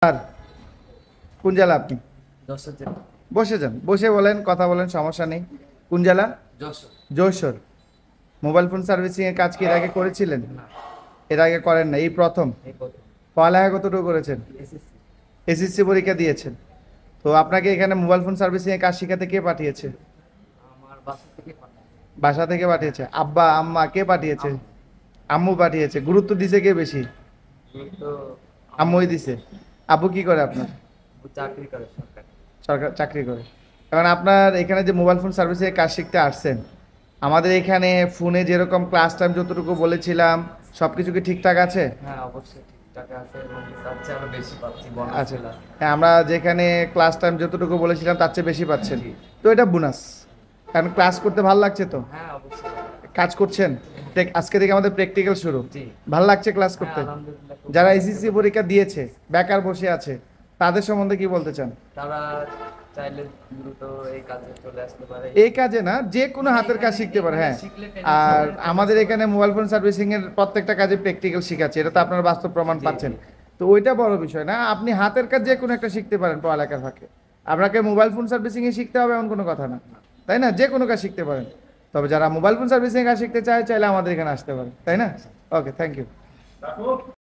আর কোন জেলা আপনি? যশোর জেলা। বসে যান, বসে বলেন, কথা বলেন, সমস্যা নেই। কোন জেলা? Jessore. Jessore. Mobile phone servicing এর কাজ কি এর আগে করেছিলেন? না, এর আগে করেন না, এই প্রথম? এই প্রথম। পড়ালেখা কতটুকু করেছেন? এসএসসি। এসএসসি পরীক্ষা দিয়েছেন? তো আপনাকে এখানে মোবাইল ফোন সার্ভিসিং এর কাজ শিখাতে কে পাঠিয়েছে? আমার বাসা থেকে পাঠায়। বাসা থেকে পাঠিয়েছে? আব্বা আম্মা কে পাঠিয়েছে? আম্মু। আম্মু পাঠিয়েছে। গুরুত্ব দিছে কে বেশি? তো আম্মুই দিছে। আব্বু কি করে আপনার? চাকরি করে সরকার। সরকার চাকরি করে। কারণ আপনার এখানে যে মোবাইল ফোন সার্ভিসে কাজ শিখতে আসছেন, আমাদের এখানে ফোনে যেরকম ক্লাস টাইম যতটুকু বলেছিলাম সব কিছু কি ঠিকঠাক আছে? হ্যাঁ, অবশ্যই ঠিকঠাক আছে এবং তার চেয়ে আরো বেশি পাচ্ছি বোনাস আচ্ছা। প্লাস। হ্যাঁ, আমরা যেখানে ক্লাস টাইম যতটুকু বলেছিলাম তার চেয়ে বেশি পাচ্ছেন। জি। তো এটা বোনাস। কারণ ক্লাস করতে ভালো লাগছে তো? হ্যাঁ, অবশ্যই। কাজ করছেন? আজকে থেকে আমাদের প্র্যাকটিক্যাল শুরু। জি। ভালো লাগছে ক্লাস হ্যাঁ, করতে? আলহামদুলিল্লাহ খুব যারা ভালো এসএসসি লাগছে। পরীক্ষা দিয়েছে, বেকার বসে আছে, তাদের সম্বন্ধে কি বলতে চান? তারা চাইলে দ্রুত এই কাজে চলে আসতে পারে। এই কাজে না, যে কোনো হাতের কাজ শিখতে পারে। হ্যাঁ, শিখলে আর টেনেন্সি আমাদের এখানে মোবাইল ফোন সার্ভিসিং এর প্রত্যেকটা কাজে প্র্যাকটিক্যাল শিখাচ্ছে, এটা তো আপনারা বাস্তব প্রমাণ জি, পাচ্ছেন। জি। তো ওইটা বড় বিষয় না, আপনি হাতের কাজ যে কোনো একটা শিখতে পারেন পড়ালেখার ফাঁকে। আপনাকে মোবাইল ফোন সার্ভিসিং এ শিখতে হবে এমন কোনো কথা না, তাই না? যে কোনো কাজ শিখতে পারেন। তবে যারা মোবাইল ফোন সার্ভিসিং এর কাজ শিখতে চায়, চাইলে আমাদের এখানে আসতে পারে, তাই না? ওকে, থ্যাংক ইউ।